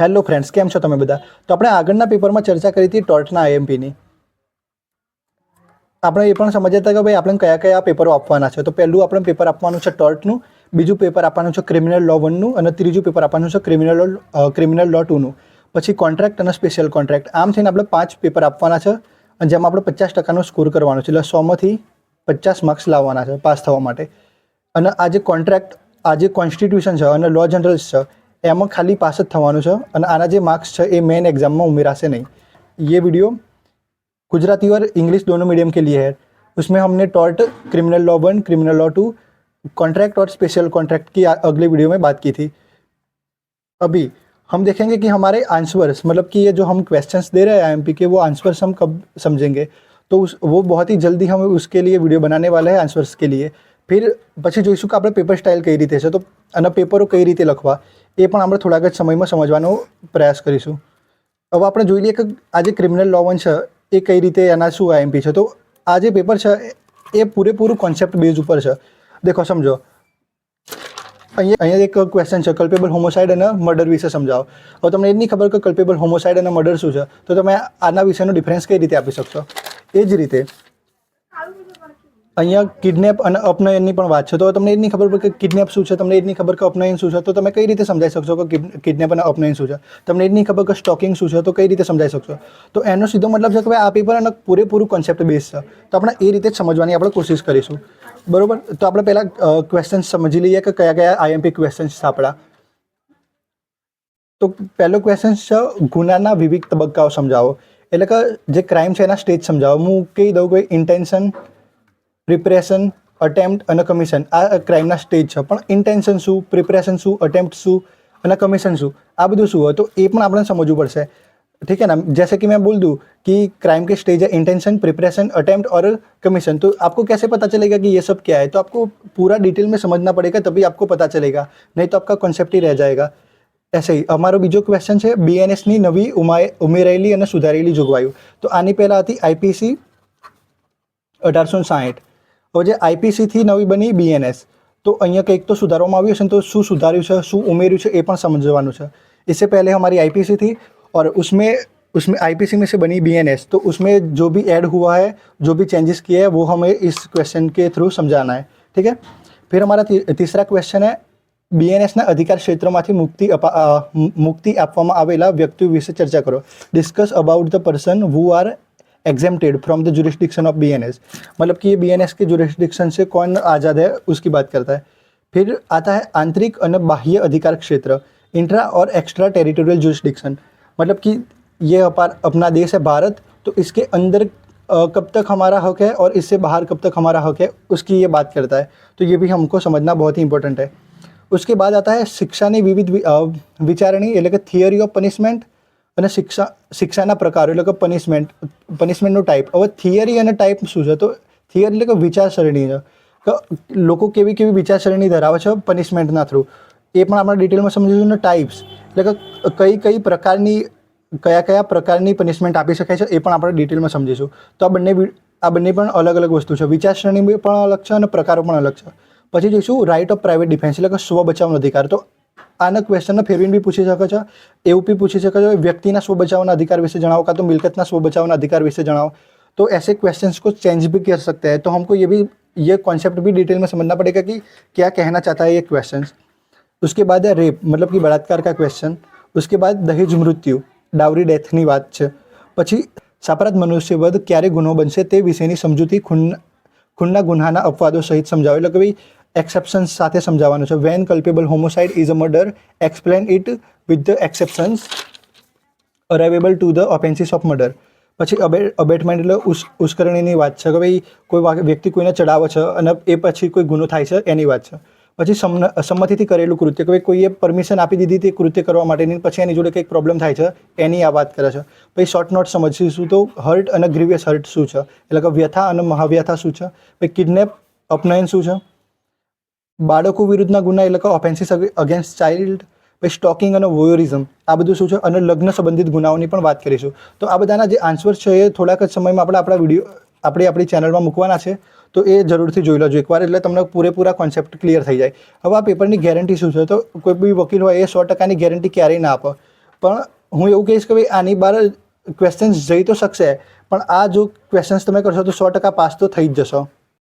Hello friends, કેમ છો તમે બધા? તો આપણે આગળના પેપરમાં ચર્ચા કરી હતી ટોર્ટના આઈએમપીની. આપણે એ પણ સમજ્યા હતા કે ભાઈ આપણે કયા કયા પેપરો આપવાના છે. તો પહેલું આપણે પેપર આપવાનું છે ટોર્ટનું, બીજું પેપર આપવાનું છે ક્રિમિનલ લો 1નું અને ત્રીજું પેપર આપવાનું છે ક્રિમિનલ લો 2નું. પછી કોન્ટ્રાક્ટ અને સ્પેશિયલ કોન્ટ્રાક્ટ. આમ થઈને આપણે 5 પેપર આપવાના છે અને જેમાં આપણે 50% સ્કોર કરવાનો છે. એટલે 100માંથી 50 માર્ક્સ લાવવાના છે પાસ થવા માટે. અને આ જે કોન્ટ્રાક્ટ, આ જે કોન્સ્ટિટ્યુશન છે અને લો જનરલ્સ છે એમાં ખાલી પાસ જ થવાનું છે અને આના જે માર્ક્સ છે એ मेन एग्जाम में उमेराશે नहीं. ये वीडियो गुजराती और इंग्लिश दोनों मीडियम के लिए है. उसमें हमने tort, criminal law 1, criminal law 2, contract और स्पेशल कॉन्ट्रैक्ट की अगले वीडियो में बात की थी. अभी हम देखेंगे कि हमारे आंसर्स, मतलब कि ये जो हम क्वेश्चंस दे रहे हैं आईएमपी के, वो आंसर्स हम कब समझेंगे. तो वो बहुत ही जल्दी हम उसके लिए वीडियो बनाने वाले हैं आंसर्स के लिए. फिर પછી જોઈશું કે આપણે પેપર સ્ટાઇલ કઈ રીતે છે, તો અને પેપરો કઈ રીતે લખવા એ પણ આપણે થોડાક જ સમયમાં સમજવાનો પ્રયાસ કરીશું. હવે આપણે જોઈ લઈએ કે આ જે ક્રિમિનલ લો 1 છે એ કઈ રીતે, એના શું આઈએમપી છે. તો આ જે પેપર છે એ પૂરેપૂરું કોન્સેપ્ટ બેઝ ઉપર છે. દેખો, સમજો. અહીંયા એક ક્વેશ્ચન છે, કલ્પેબલ હોમોસાઇડ અને મર્ડર વિશે સમજાવો. હવે તમને એ જ નહીં ખબર કે કલ્પેબલ હોમોસાઇડ અને મર્ડર શું છે, તો તમે આના વિશેનો ડિફરન્સ કઈ રીતે આપી શકશો. એ જ રીતે અહીંયા કિડનેપ અને અપનયનની પણ વાત છે. તો તમને એ જ નહીં ખબર કે કિડનેપ શું છે, તમને એ જ નહીં ખબર કે અપનયન શું છે, તો તમે કઈ રીતે સમજાવી શકશો કે કિડનેપ અને અપનયન શું છે. તમને એ જ નહીં ખબર કે સ્ટોકિંગ શું છે, તો કઈ રીતે સમજાવી શકશો. તો એનો સીધો મતલબ છે કે ભાઈ આ પેપર અને પૂરેપૂરું કોન્સેપ્ટ બેઝ છે. તો આપણે એ રીતે જ સમજવાની આપણે કોશિશ કરીશું, બરોબર. તો આપણે પહેલાં ક્વેશ્ચન સમજી લઈએ કે કયા કયા આઈએમપી ક્વેશ્ચન્સ છે આપણા. તો પહેલો ક્વેશ્ચન છે ગુનાના વિવિધ તબક્કાઓ સમજાવો. એટલે કે જે ક્રાઇમ છે એના સ્ટેજ સમજાવો. હું કહી દઉં કે ઇન્ટેન્શન, પ્રિપરેશન, અટેમ્પ્ટ અને કમિશન આ ક્રાઇમના સ્ટેજ છે. પણ ઇન્ટેન્શન શું, પ્રિપરેશન શું, અટેમ્પ્ટ શું અને कमीशन શું, આ બધું શું હોય તો એ પણ આપણે समझવું પડશે. ठीक है ना. जैसे कि मैं बोल दूँ कि क्राइम के स्टेज है इंटेंशन, प्रिपरेशन, अटेम्प्ट और कमीशन. तो आपको कैसे पता चलेगा कि ये सब क्या है? तो आपको पूरा डिटेल में समझना पड़ेगा, तभी आपको पता चलेगा, नहीं तो आपका कॉन्सेप्ट ही रह जाएगा. ऐसे ही અમારો બીજો ક્વેશ્ચન છે બીએનએસની નવી ઉમેરાયેલી અને સુધારેલી જોગવાઈઓ. તો આની પહેલાં હતી આઈપીસી 1860. હવે જે આઈપીસીથી નવી બની બીએનએસ, तो અહીંયા કંઈક તો સુધારવામાં આવ્યું છે, तो શું સુધાર્યું છે, શું ઉમેર્યું છે એ પણ સમજવાનું છે. इससे पहले हमारी आईपीसी थी और उसमें आईपीसी में से बनी बीएनएस. तो उसमें जो भी ऐड हुआ है, जो भी चेंजेस किए हैं, वो हमें इस क्वेश्चन के थ्रू समझाना है. ठीक है. फिर हमारा तीसरा क्वेश्चन है बीएनएसના અધિકાર ક્ષેત્રમાંથી મુક્તિ આપવામાં આવેલા વ્યક્તિઓ વિશે ચર્ચા કરો. Discuss about the person who are exempted from the jurisdiction of BNS. मतलब कि ये बीएनएस के जुरिस्डिक्शन से कौन आज़ाद है उसकी बात करता है. फिर आता है आंतरिक और बाह्य अधिकार क्षेत्र, इंट्रा और एक्स्ट्रा टेरिटोरियल जुरिस्डिक्शन. मतलब कि ये अपना देश है भारत, तो इसके अंदर कब तक हमारा हक है और इससे बाहर कब तक हमारा हक है, उसकी ये बात करता है. तो ये भी हमको समझना बहुत ही इंपॉर्टेंट है. उसके बाद आता है शिक्षाની વિવિધ વિચારણી, એટલે કે થિયરી ઓફ પનિશમેન્ટ અને શિક્ષાના પ્રકારો, એટલે કે પનિશમેન્ટનો ટાઈપ. હવે થિયરી અને ટાઈપ શું છે? તો થિયરી એટલે કે વિચારસરણી છે, કે લોકો કેવી કેવી વિચારસરણી ધરાવે છે પનિશમેન્ટના થ્રુ, એ પણ આપણે ડિટેલમાં સમજીશું. ને ટાઈપ્સ એટલે કે કયા પ્રકારની પનિશમેન્ટ આપી શકાય છે એ પણ આપણે ડિટેલમાં સમજીશું. તો આ બંને પણ અલગ અલગ વસ્તુ છે. વિચારસરણી પણ અલગ છે અને પ્રકારો પણ અલગ છે. પછી જોઈશું રાઇટ ઓફ પ્રાઇવેટ ડિફેન્સ, એટલે કે સ્વ બચાવનો અધિકાર. તો આના ક્વેશ્ચનને ફેરવીને બી પૂછી શકે છે, એવું બી પૂછી શકે છે વ્યક્તિના સ્વ બચાવના અધિકાર વિશે જણાવો, કાં તો મિલકતના स्व बचावना अधिकार विषय जनाओ. तो ऐसे क्वेश्चंस को चेंज भी कर सकते हैं. तो हमको ये कॉन्सेप्ट भी डिटेल में समझना पड़ेगा कि क्या कहना चाहता है ये क्वेश्चन. उसके बाद है रेप, मतलब कि बलात्कार का क्वेश्चन. उसके बाद दहेज मृत्यु, डावरी डेथની વાત છે. પછી સાપરાધ મનુષ્યવધ ક્યારે ગુનો બનશે તે વિશેની સમજૂતી ખૂનના ગુન્હાના અપવાદો સહિત સમજાવો. એટલે કે ભાઈ એક્સેપ્શન્સ સાથે સમજાવવાનું છે. When culpable homicide is a murder, explain it with the exceptions applicable to the offences of murder. પછી અબેટમેન્ટ એટલે ઉશ્કરણીની વાત છે, કે ભાઈ કોઈ વ્યક્તિ કોઈને ચડાવે છે અને એ પછી કોઈ ગુનો થાય છે એની વાત છે. પછી સંમતિથી કરેલું કૃત્ય, કે ભાઈ કોઈએ પરમિશન આપી દીધી તે કૃત્ય કરવા માટેની, પછી એની જોડે કંઈક પ્રોબ્લેમ થાય છે એની આ વાત કરે છે. પછી શોર્ટ નોટ સમજીશું તો હર્ટ અને ગ્રીવિયસ હર્ટ શું છે, એટલે કે વ્યથા અને મહાવ્યથા શું છે. પછી કિડનેપ, અપનયન શું છે. બાળકો વિરુદ્ધના ગુના, એટલે કે ઓફેન્સીસ અગેન્સ્ટ ચાઇલ્ડ. પછી સ્ટોકિંગ અને વોયોરિઝમ, આ બધું શું છે. અને લગ્ન સંબંધિત ગુનાઓની પણ વાત કરીશું. તો આ બધાના જે આન્સર્સ છે એ થોડાક જ સમયમાં આપણી ચેનલમાં મૂકવાના છે. તો એ જરૂરથી જોઈ લેજો એકવાર, એટલે તમને પૂરેપૂરા કોન્સેપ્ટ ક્લિયર થઈ જાય. હવે આ પેપરની ગેરંટી શું છે? તો કોઈ બી વકીલ હોય એ 100%ની ગેરંટી ક્યારેય ના આપે. પણ હું એવું કહીશ કે ભાઈ આની બહાર ક્વેશ્ચન્સ જઈ તો શકશે, પણ આ જો ક્વેશ્ચન્સ તમે કરશો તો 100% પાસ તો થઈ જ જશો.